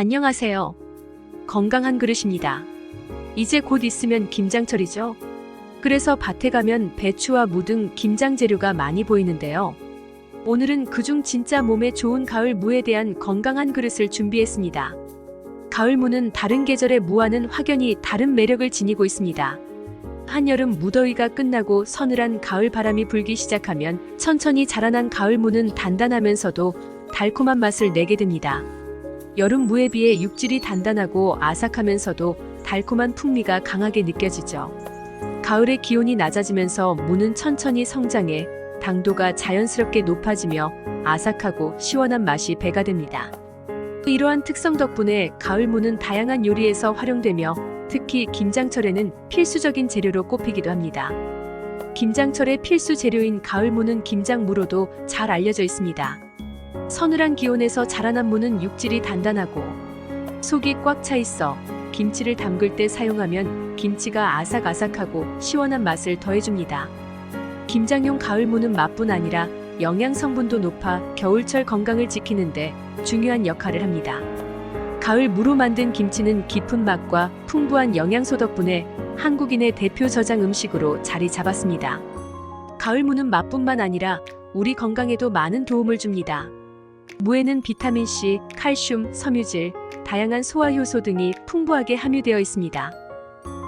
안녕하세요. 건강한 그릇입니다. 이제 곧 있으면 김장철이죠? 그래서 밭에 가면 배추와 무 등 김장 재료가 많이 보이는데요. 오늘은 그중 진짜 몸에 좋은 가을 무에 대한 건강한 그릇을 준비했습니다. 가을 무는 다른 계절의 무와는 확연히 다른 매력을 지니고 있습니다. 한여름 무더위가 끝나고 서늘한 가을 바람이 불기 시작하면 천천히 자라난 가을 무는 단단하면서도 달콤한 맛을 내게 됩니다. 여름 무에 비해 육질이 단단하고 아삭하면서도 달콤한 풍미가 강하게 느껴지죠. 가을에 기온이 낮아지면서 무는 천천히 성장해 당도가 자연스럽게 높아지며 아삭하고 시원한 맛이 배가 됩니다. 이러한 특성 덕분에 가을 무는 다양한 요리에서 활용되며 특히 김장철에는 필수적인 재료로 꼽히기도 합니다. 김장철의 필수 재료인 가을 무는 김장무로도 잘 알려져 있습니다. 서늘한 기온에서 자라난 무는 육질이 단단하고 속이 꽉 차 있어 김치를 담글 때 사용하면 김치가 아삭아삭하고 시원한 맛을 더해줍니다. 김장용 가을 무는 맛뿐 아니라 영양 성분도 높아 겨울철 건강을 지키는데 중요한 역할을 합니다. 가을 무로 만든 김치는 깊은 맛과 풍부한 영양소 덕분에 한국인의 대표 저장 음식으로 자리 잡았습니다. 가을 무는 맛뿐만 아니라 우리 건강에도 많은 도움을 줍니다. 무에는 비타민C, 칼슘, 섬유질, 다양한 소화효소 등이 풍부하게 함유되어 있습니다.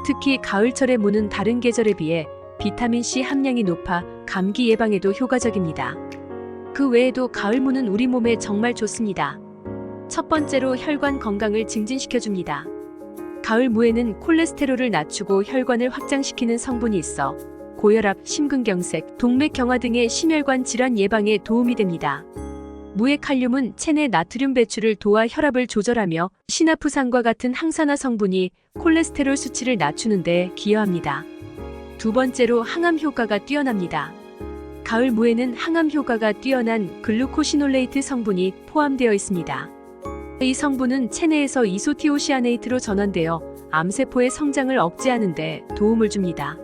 특히 가을철의 무는 다른 계절에 비해 비타민C 함량이 높아 감기 예방에도 효과적입니다. 그 외에도 가을 무는 우리 몸에 정말 좋습니다. 첫 번째로 혈관 건강을 증진시켜줍니다. 가을 무에는 콜레스테롤을 낮추고 혈관을 확장시키는 성분이 있어 고혈압, 심근경색, 동맥경화 등의 심혈관 질환 예방에 도움이 됩니다. 무의 칼륨은 체내 나트륨 배출을 도와 혈압을 조절하며 시나프산과 같은 항산화 성분이 콜레스테롤 수치를 낮추는 데 기여합니다. 두 번째로 항암 효과가 뛰어납니다. 가을 무에는 항암 효과가 뛰어난 글루코시놀레이트 성분이 포함되어 있습니다. 이 성분은 체내에서 이소티오시아네이트로 전환되어 암세포의 성장을 억제하는 데 도움을 줍니다.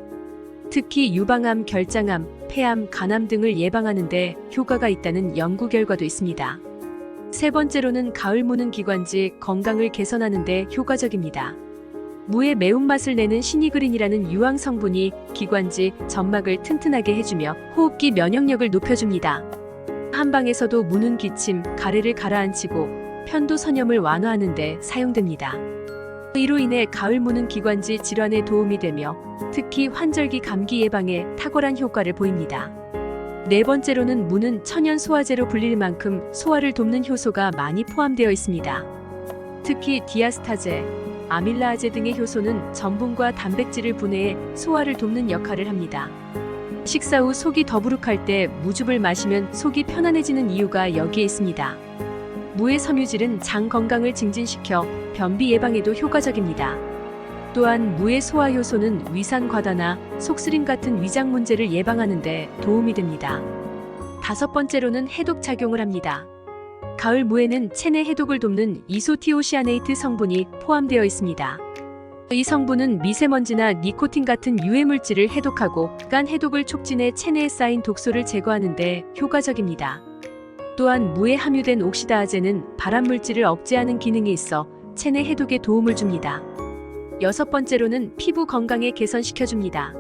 특히 유방암, 결장암, 폐암, 간암 등을 예방하는 데 효과가 있다는 연구 결과도 있습니다. 세 번째로는 가을 무는 기관지 건강을 개선하는 데 효과적입니다. 무의 매운맛을 내는 시니그린이라는 유황 성분이 기관지, 점막을 튼튼하게 해주며 호흡기 면역력을 높여줍니다. 한방에서도 무는 기침, 가래를 가라앉히고 편도선염을 완화하는 데 사용됩니다. 이로 인해 가을 무는 기관지 질환에 도움이 되며 특히 환절기 감기 예방에 탁월한 효과를 보입니다. 네 번째로는 무는 천연 소화제로 불릴 만큼 소화를 돕는 효소가 많이 포함되어 있습니다. 특히 디아스타제, 아밀라아제 등의 효소는 전분과 단백질을 분해해 소화를 돕는 역할을 합니다. 식사 후 속이 더부룩할 때 무즙을 마시면 속이 편안해지는 이유가 여기에 있습니다. 무의 섬유질은 장 건강을 증진시켜 변비 예방에도 효과적입니다. 또한 무의 소화 효소는 위산 과다나 속쓰림 같은 위장 문제를 예방하는 데 도움이 됩니다. 다섯 번째로는 해독 작용을 합니다. 가을 무에는 체내 해독을 돕는 이소티오시아네이트 성분이 포함되어 있습니다. 이 성분은 미세먼지나 니코틴 같은 유해 물질을 해독하고 간 해독을 촉진해 체내에 쌓인 독소를 제거하는 데 효과적입니다. 또한 무에 함유된 옥시다아제는 발암 물질을 억제하는 기능이 있어 체내 해독에 도움을 줍니다. 여섯 번째로는 피부 건강에 개선시켜줍니다.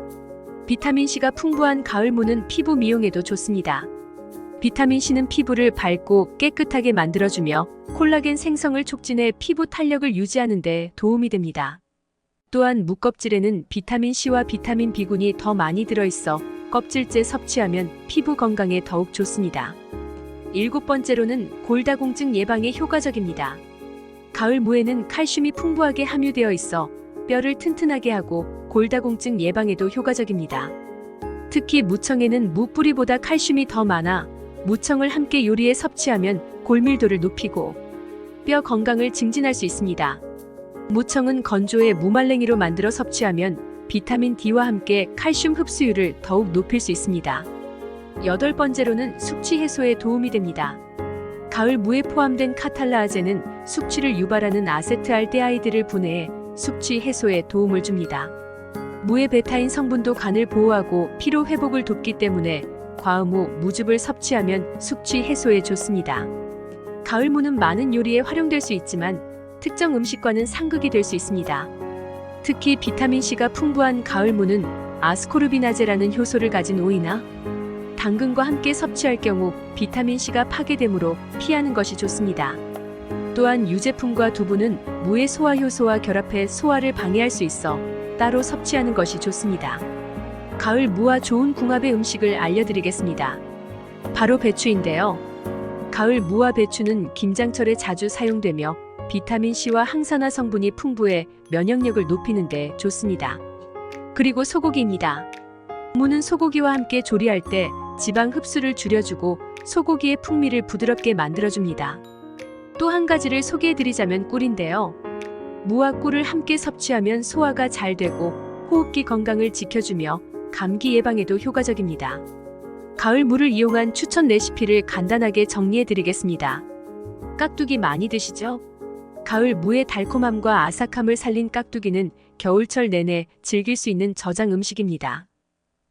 비타민C가 풍부한 가을 무는 피부 미용에도 좋습니다. 비타민C는 피부를 밝고 깨끗하게 만들어주며 콜라겐 생성을 촉진해 피부 탄력을 유지하는 데 도움이 됩니다. 또한 무 껍질에는 비타민C와 비타민 B군이 더 많이 들어있어 껍질째 섭취하면 피부 건강에 더욱 좋습니다. 일곱 번째로는 골다공증 예방에 효과적입니다. 가을 무에는 칼슘이 풍부하게 함유되어 있어 뼈를 튼튼하게 하고 골다공증 예방에도 효과적입니다. 특히 무청에는 무 뿌리보다 칼슘이 더 많아 무청을 함께 요리에 섭취하면 골밀도를 높이고 뼈 건강을 증진할 수 있습니다. 무청은 건조해 무말랭이로 만들어 섭취하면 비타민 D와 함께 칼슘 흡수율을 더욱 높일 수 있습니다. 여덟 번째로는 숙취 해소에 도움이 됩니다. 가을 무에 포함된 카탈라아제는 숙취를 유발하는 아세트알데하이드를 분해해 숙취 해소에 도움을 줍니다. 무의 베타인 성분도 간을 보호하고 피로 회복을 돕기 때문에 과음 후 무즙을 섭취하면 숙취 해소에 좋습니다. 가을 무는 많은 요리에 활용될 수 있지만 특정 음식과는 상극이 될 수 있습니다. 특히 비타민C가 풍부한 가을무는 아스코르비나제라는 효소를 가진 오이나 당근과 함께 섭취할 경우 비타민C가 파괴되므로 피하는 것이 좋습니다. 또한 유제품과 두부는 무의 소화 효소와 결합해 소화를 방해할 수 있어 따로 섭취하는 것이 좋습니다. 가을 무와 좋은 궁합의 음식을 알려드리겠습니다. 바로 배추인데요. 가을 무와 배추는 김장철에 자주 사용되며 비타민C와 항산화 성분이 풍부해 면역력을 높이는 데 좋습니다. 그리고 소고기입니다. 무는 소고기와 함께 조리할 때 지방 흡수를 줄여주고 소고기의 풍미를 부드럽게 만들어줍니다. 또 한 가지를 소개해드리자면 꿀인데요. 무와 꿀을 함께 섭취하면 소화가 잘 되고 호흡기 건강을 지켜주며 감기 예방에도 효과적입니다. 가을 무를 이용한 추천 레시피를 간단하게 정리해드리겠습니다. 깍두기 많이 드시죠? 가을 무의 달콤함과 아삭함을 살린 깍두기는 겨울철 내내 즐길 수 있는 저장 음식입니다.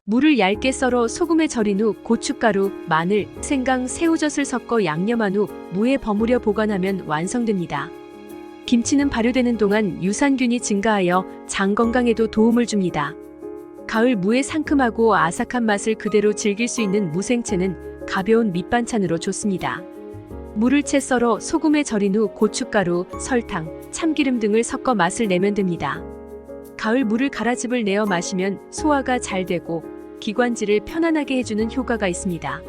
무를 얇게 썰어 소금에 절인 후 고춧가루, 마늘, 생강, 새우젓을 섞어 양념한 후 무에 버무려 보관하면 완성됩니다. 김치는 발효되는 동안 유산균이 증가하여 장 건강에도 도움을 줍니다. 가을 무의 상큼하고 아삭한 맛을 그대로 즐길 수 있는 무생채는 가벼운 밑반찬으로 좋습니다. 무를 채 썰어 소금에 절인 후 고춧가루, 설탕, 참기름 등을 섞어 맛을 내면 됩니다. 가을 무를 가라즙을 내어 마시면 소화가 잘 되고 기관지를 편안하게 해주는 효과가 있습니다.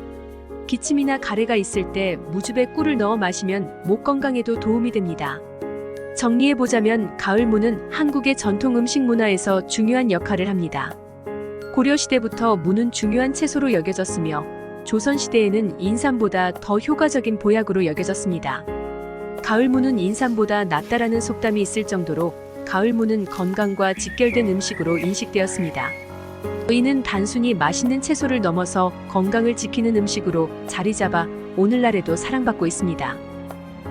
기침이나 가래가 있을 때 무즙에 꿀을 넣어 마시면 목 건강에도 도움이 됩니다. 정리해보자면 가을 무는 한국의 전통 음식 문화에서 중요한 역할을 합니다. 고려시대부터 무는 중요한 채소로 여겨졌으며 조선시대에는 인삼보다 더 효과적인 보약으로 여겨졌습니다. 가을 무는 인삼보다 낫다라는 속담이 있을 정도로 가을 무는 건강과 직결된 음식으로 인식되었습니다. 이는 단순히 맛있는 채소를 넘어서 건강을 지키는 음식으로 자리 잡아 오늘날에도 사랑받고 있습니다.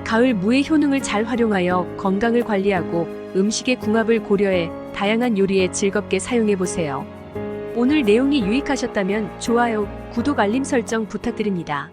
가을 무의 효능을 잘 활용하여 건강을 관리하고 음식의 궁합을 고려해 다양한 요리에 즐겁게 사용해보세요. 오늘 내용이 유익하셨다면 좋아요, 구독, 알림 설정 부탁드립니다.